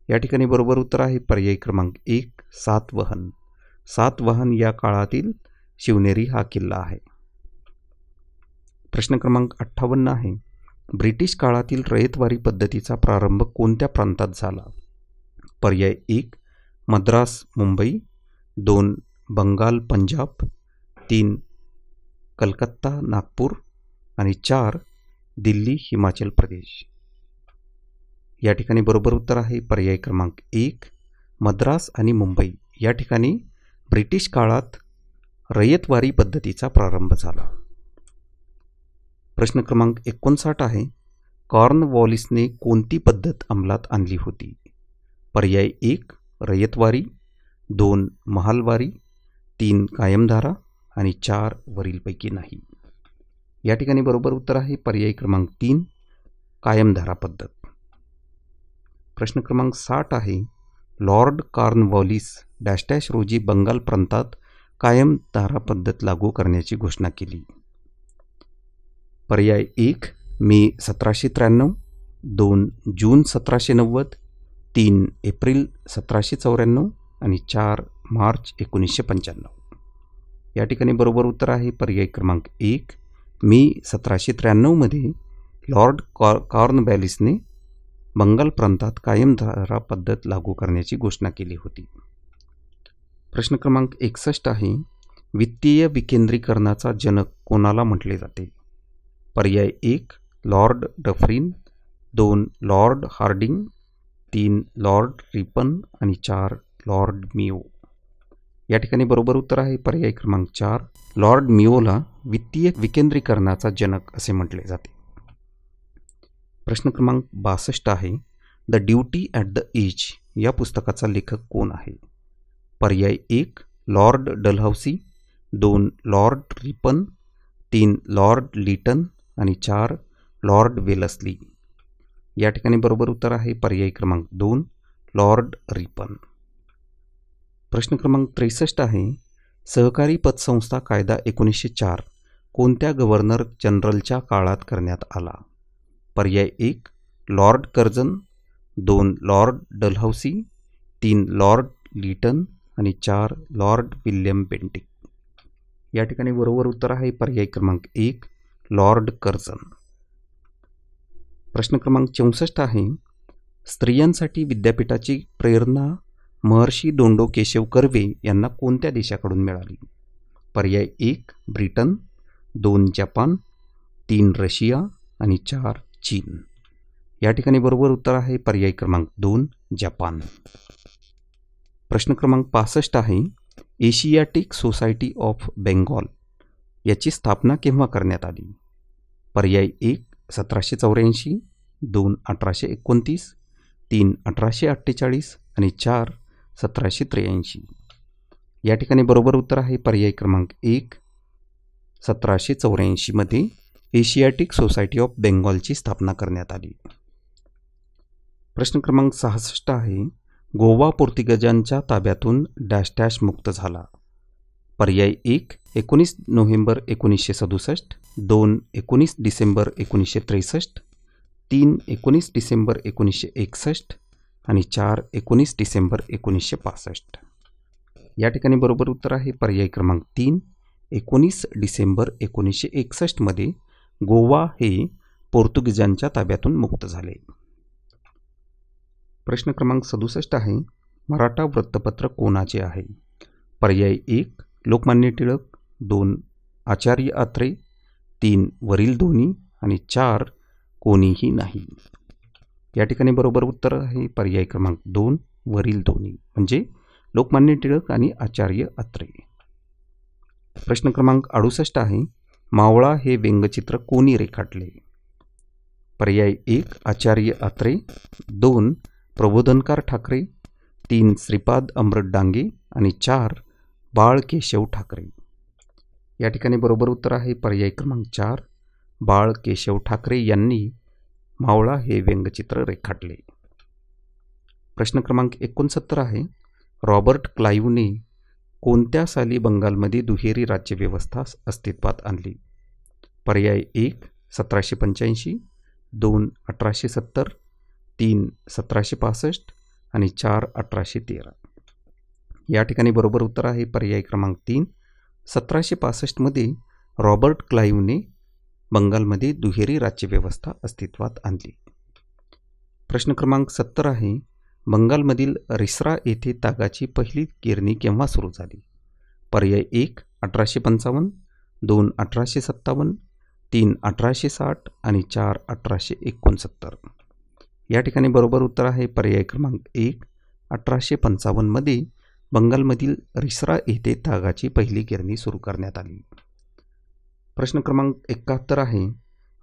या ठिकाणी बरोबर उत्तर आहे पर्याय क्रमांक 1 सातवहन. सातवाहन या काळातील शिवनेरी हा किल्ला आहे. प्रश्न क्रमांक 58 आहे. ब्रिटिश काळातील रयतवारी पद्धतीचा प्रारंभ कोणत्या प्रांतात झाला? पर्याय 1 मद्रास मुंबई, 2 बंगाल पंजाब, 3 कलकत्ता नागपूर आणि 4 दिल्ली हिमाचल प्रदेश. या ठिकाणी बरोबर उत्तर आहे पर्याय क्रमांक 1 मद्रास आणि मुंबई या ठिकाणी ब्रिटिश काळात रयतवारी पद्धतीचा प्रारंभ झाला. प्रश्न क्रमांक 59 आहे. कॉर्नवॉलिसने कोणती पद्धत अंमलात आणली होती? पर्याय 1 रयतवारी, 2 महालवारी, 3 कायमधारा आणि 4 वरीलपैकी नाही. या ठिकाणी बरोबर उत्तर आहे पर्याय क्रमांक 3 कायमधारा पद्धत. प्रश्न क्रमांक 60 आहे. लॉर्ड कॉर्नवॉलिस डॅश डॅश रोजी बंगाल प्रांतात कायमधारा पद्धत लागू करण्याची घोषणा केली? पर्याय 1 मे 1793, 2 जून 1790, 3 एप्रिल 1794 आणि 4 मार्च 1995. या ठिकाणी बरोबर उत्तर आहे पर्याय क्रमांक 1 मे 1793 लॉर्ड कॉर्नवॉलिसने बंगाल प्रांतात कायमधारा पद्धत लागू करण्याची घोषणा केली होती. प्रश्न क्रमांक 61 आहे. वित्तीय विकेंद्रीकरणाचा जनक कोणाला म्हटले जाते? पर्याय 1 Lord Dufferin, 2 Lord Hardinge, 3 Lord Ripon आणि 4 लॉर्ड मिओ. या ठिकाणी बरोबर उत्तर आहे पर्याय क्रमांक 4 लॉर्ड मिओला वित्तीय विकेंद्रीकरणाचा जनक असे म्हटले जाते. प्रश्न क्रमांक 62 आहे the duty at the age या पुस्तकाचा लेखक कोण आहे? पर्याय 1 Lord Dalhousie, 2 Lord Ripon, 3 Lord Lytton आणि 4 लॉर्ड वेलस्ली. या ठिकाणी बरोबर उत्तर आहे पर्याय क्रमांक 2 लॉर्ड रिपन. प्रश्न क्रमांक 63 आहे सहकारी पतसंस्था कायदा 1904 कोणत्या गव्हर्नर जनरलच्या काळात करण्यात आला? पर्याय 1 Lord Curzon, 2 Lord Dalhousie, 3 Lord Lytton आणि 4 लॉर्ड विल्यम बेंटिक. या ठिकाणी बरोबर उत्तर आहे पर्याय क्रमांक 1 लॉर्ड कर्जन. प्रश्न क्रमांक 64 आहे स्त्रियांसाठी विद्यापीठाची प्रेरणा महर्षी दोंडो केशव कर्वे यांना कोणत्या देशाकडून मिळाली? पर्याय 1 ब्रिटन, 2 जपान, 3 रशिया आणि 4 चीन. या ठिकाणी बरोबर उत्तर आहे पर्याय क्रमांक 2 जपान. प्रश्न क्रमांक 65 आहे एशियाटिक सोसायटी ऑफ बेंगॉल याची स्थापना केव्हा करण्यात आली? पर्याय 1 1784, 2 1829, 3 1848 आणि 4 1783. या ठिकाणी बरोबर उत्तर आहे पर्याय क्रमांक 1 1784 मध्ये एशियाटिक सोसायटी ऑफ बेंगॉलची स्थापना करण्यात आली. प्रश्न क्रमांक 66 आहे गोवा पोर्तुगीजांच्या ताब्यातून डॅश डॅश मुक्त झाला. पर्याय 1 19 नोव्हेंबर 1967, 2 19 डिसेंबर 1963, 3 19 डिसेंबर 1961 आणि 4 19 डिसेंबर 1965. या ठिकाणी बरोबर उत्तर आहे पर्याय क्रमांक 3 19 डिसेंबर 1961 मध्ये गोवा हे पोर्तुगीजांच्या ताब्यातून मुक्त झाले. प्रश्न क्रमांक 67 आहे मराठा वृत्तपत्र कोणाचे आहे? पर्याय 1 लोकमान्य टिळक, 2 आचार्य अत्रे, 3 वरील दोन्ही आणि 4 कोणीही नाही. या ठिकाणी बरोबर उत्तर आहे पर्याय क्रमांक 2 वरील दोन्ही म्हणजे लोकमान्य टिळक आणि आचार्य अत्रे. प्रश्न क्रमांक 68 आहे मावळा हे व्यंगचित्र कोणी रेखाटले? पर्याय 1 आचार्य अत्रे, 2 प्रबोधनकार ठाकरे, 3 श्रीपाद अमृत डांगे आणि 4 बाळ केशव ठाकरे. या ठिकाणी बरोबर उत्तर आहे पर्याय क्रमांक 4 बाळ केशव ठाकरे यांनी मावळा हे व्यंगचित्र रेखाटले. प्रश्न क्रमांक 69 आहे रॉबर्ट क्लाईव्हने कोणत्या साली बंगालमध्ये दुहेरी राज्यव्यवस्था अस्तित्वात आणली? पर्याय 1 1785, 2 1870, 3 1765 आणि 4 1813. या ठिकाणी बरोबर उत्तर आहे पर्याय क्रमांक 3 1765 मध्ये रॉबर्ट क्लाईव्हने बंगालमध्ये दुहेरी राज्यव्यवस्था अस्तित्वात आणली. प्रश्न क्रमांक 70 आहे बंगालमधील रिसरा येथे तागाची पहिली गिरणी केव्हा सुरू झाली? पर्याय 1 1855, 2 1857, 3 1860 आणि 4 1869. या ठिकाणी बरोबर उत्तर आहे पर्याय क्रमांक 1 1855 मध्ये बंगालमधील रिसरा येथे तागाची पहिली गिरणी सुरू करण्यात आली. प्रश्न क्रमांक 71 आहे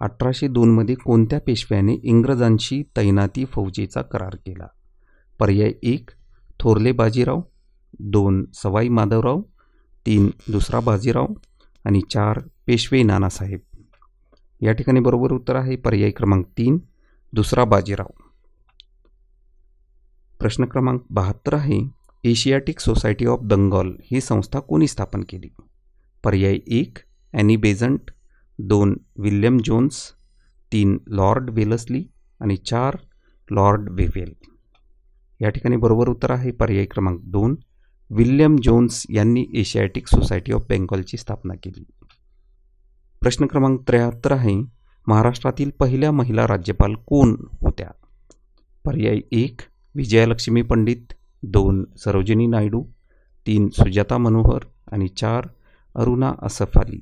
1802 मध्ये कोणत्या पेशव्याने इंग्रजांशी तैनाती फौजेचा करार केला? पर्याय 1 थोरले बाजीराव, 2 सवाई माधवराव, 3 दुसरा बाजीराव आणि 4 पेशवे नानासाहेब. या ठिकाणी बरोबर उत्तर आहे पर्याय क्रमांक 3 दुसरा बाजीराव. प्रश्न क्रमांक 72 आहे एशियाटिक सोसायटी ऑफ बेंगॉल ही संस्था कोणी स्थापन केली? पर्याय 1 Annie Besant, 2 William Jones, 3 Lord Wellesley आणि 4 लॉर्ड वेव्हेल. या ठिकाणी बरोबर उत्तर आहे पर्याय क्रमांक 2 विल्यम जोन्स यांनी एशियाटिक सोसायटी ऑफ बेंगॉलची स्थापना केली. प्रश्न क्रमांक 73 आहे महाराष्ट्रातील पहिल्या महिला राज्यपाल कोण होत्या? पर्याय 1 विजयालक्ष्मी पंडित, 2 सरोजिनी नायडू, 3 सुजाता मनोहर आणि 4 अरुणा असफ अली.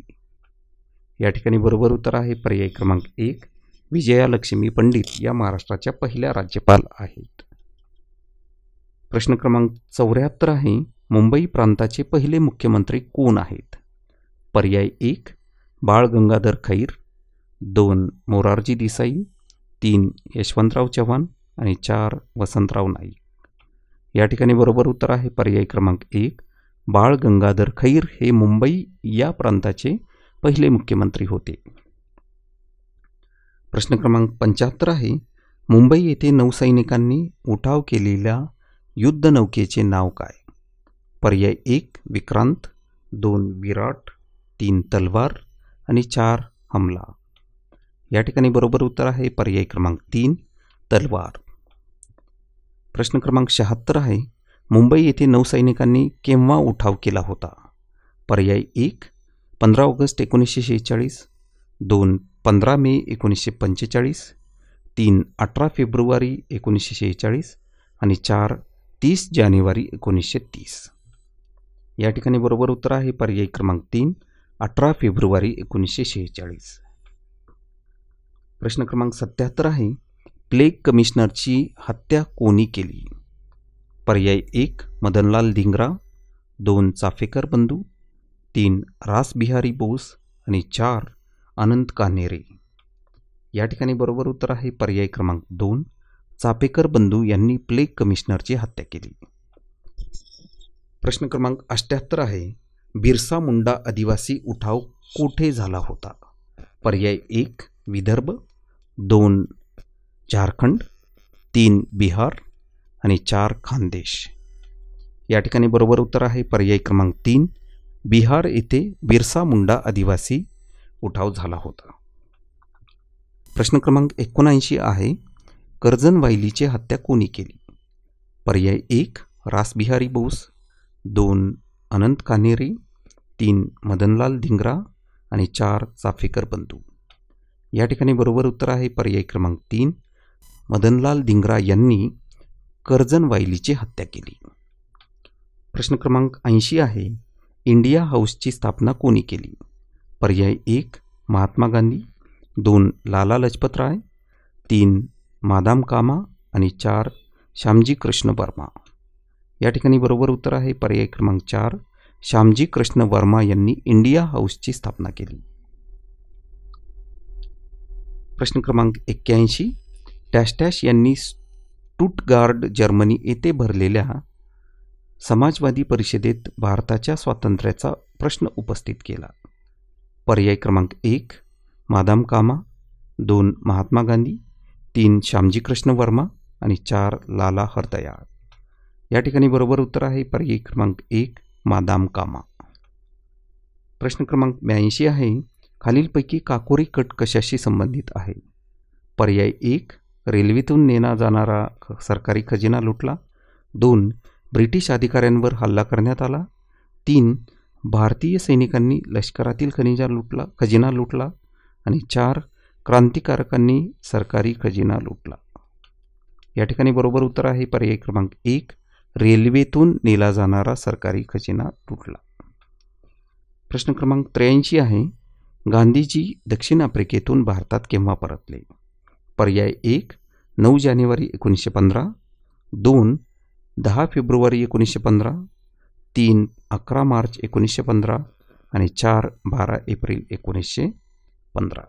या ठिकाणी बरोबर उत्तर आहे पर्याय क्रमांक 1. विजयालक्ष्मी पंडित या महाराष्ट्राच्या पहिल्या राज्यपाल आहेत. प्रश्न क्रमांक 74 आहे. मुंबई प्रांताचे पहिले मुख्यमंत्री कोण आहेत? पर्याय 1. बाळ गंगाधर खैर, 2. मोरारजी देसाई, 3. यशवंतराव चव्हाण आणि 4. वसंतराव नाईक. या ठिकाणी बरोबर उत्तर आहे पर्याय क्रमांक 1. बाळ गंगाधर खैर हे मुंबई या प्रांताचे पहिले मुख्यमंत्री होते. प्रश्न क्रमांक 75 आहे. मुंबई येथे नौसैनिकांनी उठाव केलेल्या युद्धनौकेचे नाव काय? पर्याय 1. विक्रांत, 2. विराट, 3. तलवार आणि 4. हमला. या ठिकाणी बरोबर उत्तर आहे पर्याय क्रमांक 3. तलवार. प्रश्न क्रमांक 76 आहे. मुंबई येथे नौसैनिकांनी केव्हा उठाव केला होता? पर्याय 1. 15 ऑगस्ट 1946, 2. 15 मे 1945, 3. 18 फेब्रुवारी 1946 आणि 4. 30 जानेवारी 1930. या ठिकाणी बरोबर उत्तर आहे पर्याय क्रमांक 3. 18 फेब्रुवारी 1946. प्रश्न क्रमांक 77 आहे. प्लेग कमिशनरची हत्या कोणी केली? पर्याय 1. मदनलाल धिंगरा, 2. चाफेकर बंधू, 3. रासबिहारी बोस आणि 4. अनंत कान्हेरे. या ठिकाणी बरोबर उत्तर आहे पर्याय क्रमांक 2. चाफेकर बंधू यांनी प्लेग कमिशनरची हत्या केली. प्रश्न क्रमांक 78 आहे. बिरसा मुंडा आदिवासी उठाव कोठे झाला होता? पर्याय 1. विदर्भ, 2. झारखंड, 3. बिहार आणि 4. खानदेश. या ठिकाणी बरोबर उत्तर आहे पर्याय क्रमांक 3. बिहार येथे बिरसा मुंडा आदिवासी उठाव झाला होता. प्रश्न क्रमांक 79 आहे. कर्जन वायलीची हत्या कोणी केली? पर्याय 1. रासबिहारी बोस, 2. अनंत कान्हेरे, 3. मदनलाल धिंगरा आणि 4. चाफेकर बंधू. या ठिकाणी बरोबर उत्तर आहे पर्याय क्रमांक 3. मदनलाल धिंगरा यांनी कर्जन वायलीची हत्या केली. प्रश्न क्रमांक 80 आहे. इंडिया हाऊसची स्थापना कोणी केली? पर्याय 1. महात्मा गांधी, 2. लाला लजपत राय, 3. मादाम कामा आणि 4. श्यामजी कृष्ण वर्मा. या ठिकाणी बरोबर उत्तर आहे पर्याय क्रमांक 4. श्यामजी कृष्ण वर्मा यांनी इंडिया हाऊसची स्थापना केली. प्रश्न क्रमांक 81. डॅश डॅश यांनी स्टुटगार्ड जर्मनी येथे भरलेल्या समाजवादी परिषदेत भारताच्या स्वातंत्र्याचा प्रश्न उपस्थित केला. पर्याय क्रमांक 1. मादाम कामा, 2. महात्मा गांधी, 3. श्यामजी कृष्ण वर्मा आणि 4. लाला हरदयाळ. या ठिकाणी बरोबर उत्तर आहे पर्याय क्रमांक 1. मादाम कामा. प्रश्न क्रमांक 82 आहे. खालीलपैकी काकोरी कट कशाशी संबंधित आहे? पर्याय 1. रेल्वेतून नेला जाणारा सरकारी खजिना लुटला, 2. ब्रिटिश अधिकाऱ्यांवर हल्ला करण्यात आला, 3. भारतीय सैनिकांनी लष्करातील खजिना लुटला आणि 4. क्रांतिकारकांनी सरकारी खजिना लुटला. या ठिकाणी बरोबर उत्तर आहे पर्याय क्रमांक 1. रेल्वेतून नेला जाणारा सरकारी खजिना लुटला. प्रश्न क्रमांक 83 आहे. गांधीजी दक्षिण आफ्रिकेतून भारतात केव्हा परतले? पर्याय 1. 9 जानेवारी 1915, 2. 10 फेब्रुवारी 1915, 3. 11 मार्च 1915 आणि 4. 12 एप्रिल 1915.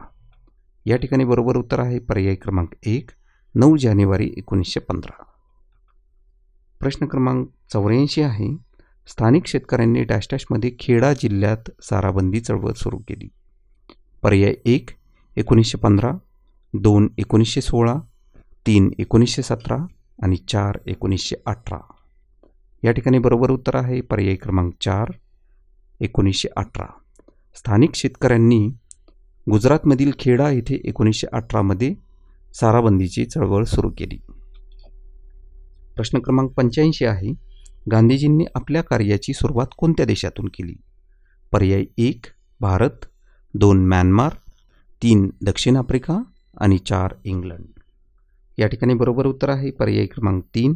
या ठिकाणी बरोबर उत्तर आहे पर्याय क्रमांक 1. 9 जानेवारी 1915. प्रश्न क्रमांक 84 आहे. स्थानिक शेतकऱ्यांनी डॅश डॅशमध्ये खेडा जिल्ह्यात साराबंदी चळवळ सुरू केली. पर्याय 1. 1915, 2. 1916, 3. 1917 आणि 4. 1918. या ठिकाणी बरोबर उत्तर आहे पर्याय क्रमांक 4. 1918. स्थानिक शेतकऱ्यांनी गुजरातमधील खेडा येथे 1918 साराबंदीची चळवळ सुरू केली. प्रश्न क्रमांक 85 आहे. गांधीजींनी आपल्या कार्याची सुरुवात कोणत्या देशातून केली? पर्याय 1. भारत, 2. म्यानमार, 3. दक्षिण आफ्रिका आणि 4. इंग्लंड. या ठिकाणी बरोबर उत्तर आहे पर्याय क्रमांक 3.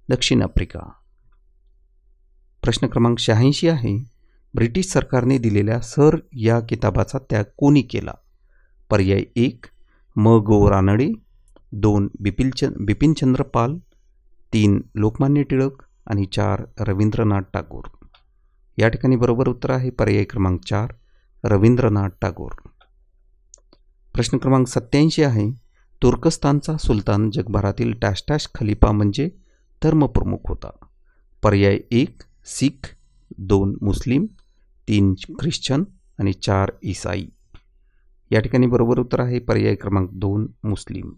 दक्षिण आफ्रिका. प्रश्न क्रमांक 86 आहे. ब्रिटिश सरकारने दिलेल्या सर या किताबाचा त्याग कोणी केला? पर्याय 1 म गो रानडे, 2 बिपिनचंद्र पाल, 3 लोकमान्य टिळक आणि 4 रवींद्रनाथ टागोर. या ठिकाणी बरोबर उत्तर आहे पर्याय क्रमांक 4 रवींद्रनाथ टागोर. प्रश्न क्रमांक 87 आहे, तुर्कस्तानचा सुलतान जगभरातील डॅश डॅश खलिफा म्हणजे धर्मप्रमुख होता. पर्याय 1 सिख, 2 मुस्लिम, 3 ख्रिश्चन आणि 4 ईसाई. या ठिकाणी बरोबर उत्तर आहे पर्याय क्रमांक 2 मुस्लिम.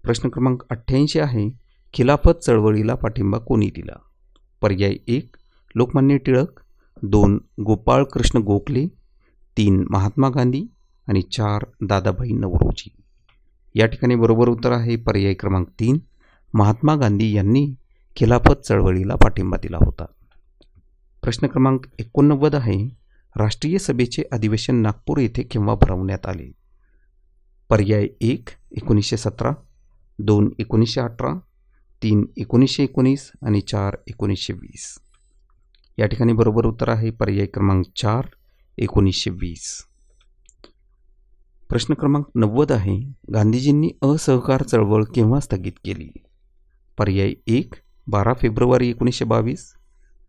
प्रश्न क्रमांक 88 आहे, खिलाफत चळवळीला पाठिंबा कोणी दिला? पर्याय 1 लोकमान्य टिळक, 2 गोपाळ कृष्ण गोखले, 3 महात्मा गांधी आणि 4 दादाभाई नौरोजी. या ठिकाणी बरोबर उत्तर आहे पर्याय क्रमांक 3 महात्मा गांधी यांनी खिलाफत चळवळीला पाठिंबा दिला होता. प्रश्न क्रमांक 89 आहे, राष्ट्रीय सभेचे अधिवेशन नागपूर येथे केव्हा भरवण्यात आले? पर्याय 1 1917, 2 1918, 3 1919 आणि 4 1920. या ठिकाणी बरोबर उत्तर आहे पर्याय क्रमांक 4 1920. प्रश्न क्रमांक 90 आहे, गांधीजींनी असहकार चळवळ केव्हा स्थगित केली? पर्याय 1 12 फेब्रुवारी 1922,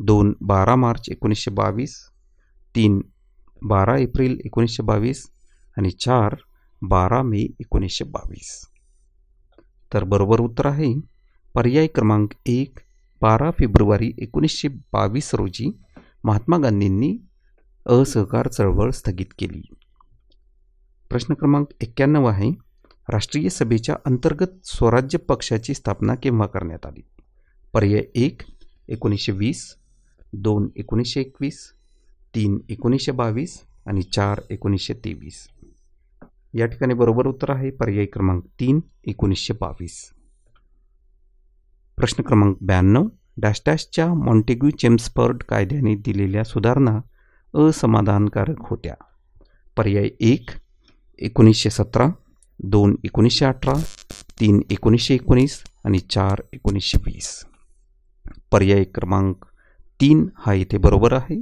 2 12 मार्च 1922, 3 12 एप्रिल 1922 आणि 4 12 मे 1922. तर बरोबर उत्तर आहे पर्याय क्रमांक 1 12 फेब्रुवारी 1922 रोजी महात्मा गांधींनी असहकार चळवळ स्थगित केली. प्रश्न क्रमांक 91 आहे, राष्ट्रीय सभेच्या अंतर्गत स्वराज्य पक्षाची स्थापना केव्हा करण्यात आली? पर्याय 1 1920, 2 1921, 3 1922 आणि 4 1923. या ठिकाणी बरोबर उत्तर आहे पर्याय क्रमांक 3 1922. प्रश्न क्रमांक 92, डॅश डॅशच्या मॉन्टेग्यू चेम्सफर्ड कायद्याने दिलेल्या सुधारणा असमाधानकारक होत्या. पर्याय 1 1917, 2 1918, 3 1919 आणि 4 1920. पर्याय क्रमांक 3 हा इथे बरोबर आहे.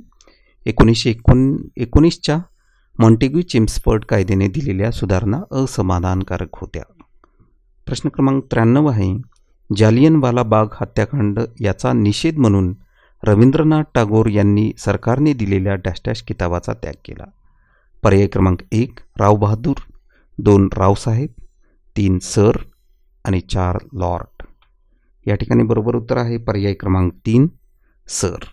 1919च्या मॉन्टेग्यू चेम्सफर्ड कायद्याने दिलेल्या सुधारणा असमाधानकारक होत्या. प्रश्न क्रमांक 93 आहे, जालियनवाला बाग हत्याकांड याचा निषेध म्हणून रवींद्रनाथ टागोर यांनी सरकारने दिलेल्या डॅश डॅश किताबाचा त्याग केला. पर्याय क्रमांक 1 राव बहादूर, 2 रावसाहेब, 3 सर आणि 4 लॉर्ड. या ठिकाणी बरोबर उत्तर आहे पर्याय क्रमांक 3 सर.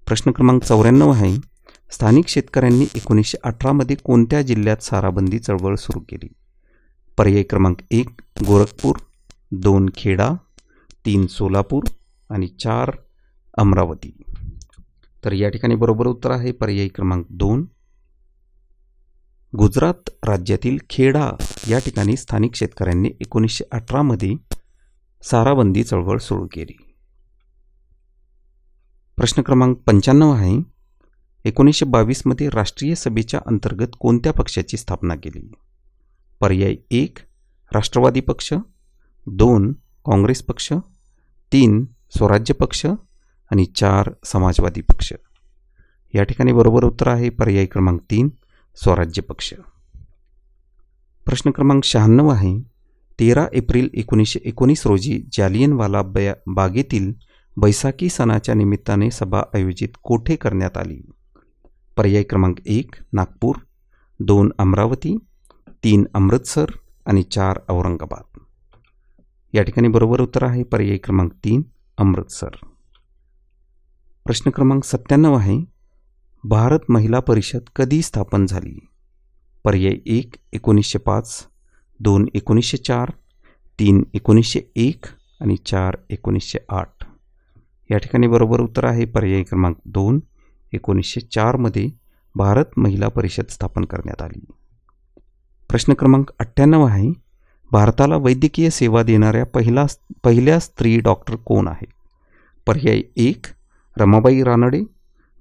प्रश्न क्रमांक 94 आहे, स्थानिक शेतकऱ्यांनी 1918 मध्ये कोणत्या जिल्ह्यात साराबंदी चळवळ सुरू केली? पर्याय क्रमांक 1 गोरखपूर, 2 खेडा, 3 सोलापूर आणि 4 अमरावती. तर या ठिकाणी बरोबर उत्तर आहे पर्याय क्रमांक 2 गुजरात राज्यातील खेडा या ठिकाणी स्थानिक शेतकऱ्यांनी 1918 मध्ये साराबंदी चळवळ सुरू केली. प्रश्न क्रमांक 95 आहे, 1922 मध्ये राष्ट्रीय सभेच्या अंतर्गत कोणत्या पक्षाची स्थापना केली? पर्याय 1 राष्ट्रवादी पक्ष, 2 काँग्रेस पक्ष, 3 स्वराज्य पक्ष आणि 4 समाजवादी पक्ष. या ठिकाणी बरोबर उत्तर आहे पर्याय क्रमांक 3 स्वराज्य पक्ष. प्रश्न क्रमांक 96 आहे, 13 एप्रिल 1919 रोजी जालियनवाला बागेतील बैसाखी सणाच्या निमित्ताने सभा आयोजित कोठे करण्यात आली? पर्याय क्रमांक 1 नागपूर, 2 अमरावती, 3 अमृतसर आणि 4 औरंगाबाद. या ठिकाणी बरोबर उत्तर आहे पर्याय क्रमांक 3 अमृतसर. प्रश्न क्रमांक 97 आहे, भारत महिला परिषद कधी स्थापन झाली? पर्याय 1 1905, 2 1904, 3 1901 आणि 4 1908. या ठिकाणी बरोबर उत्तर आहे पर्याय क्रमांक 2 1904 मध्ये भारत महिला परिषद स्थापन करण्यात आली. प्रश्न क्रमांक 98 आहे, भारताला वैद्यकीय सेवा देणाऱ्या पहिल्या स्त्री डॉक्टर कोण आहे? पर्याय 1 रमाबाई रानडे,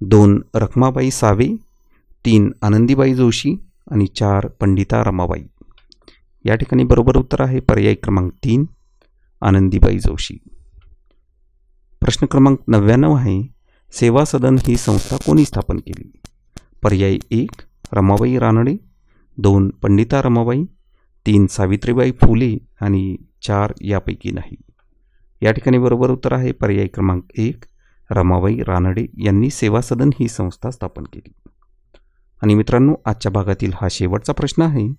2 रखमाबाई सावे, 3 आनंदीबाई जोशी आणि 4 पंडिता रमाबाई. या ठिकाणी बरोबर उत्तर आहे पर्याय क्रमांक 3 आनंदीबाई जोशी. प्रश्न क्रमांक 99 आहे, सेवा सदन ही संस्था कोणी स्थापन केली? पर्याय 1 रमाबाई रानडे, 2 पंडिता रमाबाई, 3 सावित्रीबाई फुले आणि 4 यापैकी नाही. या ठिकाणी बरोबर उत्तर आहे पर्याय क्रमांक 1 रमाबाई रानडे यांनी सेवा सदन ही संस्था स्थापन केली. आणि मित्रांनो, आजच्या भागातील हा शेवटचा प्रश्न आहे.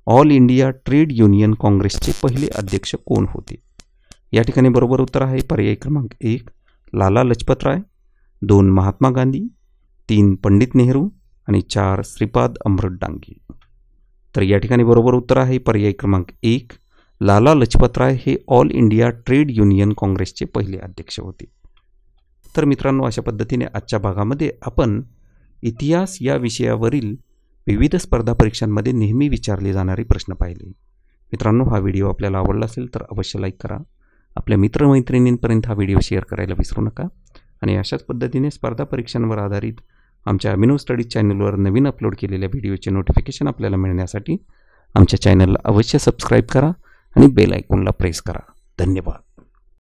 ऑल इंडिया ट्रेड युनियन काँग्रेसचे पहिले अध्यक्ष कोण होते? या ठिकाणी बरोबर उत्तर आहे पर्याय क्रमांक 1 लाला लजपत राय, 2 महात्मा गांधी, 3 पंडित नेहरू आणि 4 श्रीपाद अमृत डांगे. तर या ठिकाणी बरोबर उत्तर आहे पर्याय क्रमांक 1 लाला लजपत राय हे ऑल इंडिया ट्रेड युनियन काँग्रेसचे पहिले अध्यक्ष होते. तर मित्रांनो, अशा पद्धतीने आजच्या भागामध्ये आपण इतिहास या विषयावरील विविध स्पर्धा परीक्षांमध्ये नेहमी विचारले जाणारे प्रश्न पाहिले. मित्रांनो, हा व्हिडिओ आपल्याला आवडला असेल तर अवश्य लाईक करा. आपल्या मित्रमैत्रिणींपर्यंत हा व्हिडिओ शेअर करायला विसरू नका. आणि अशाच पद्धतीने स्पर्धा परीक्षांवर आधारित आमच्या अभिनव स्टडीज चॅनलवर नवीन अपलोड केलेल्या व्हिडिओचे नोटिफिकेशन आपल्याला मिळण्यासाठी आमच्या चॅनलला अवश्य सबस्क्राईब करा आणि बेल आयकॉनला प्रेस करा. धन्यवाद.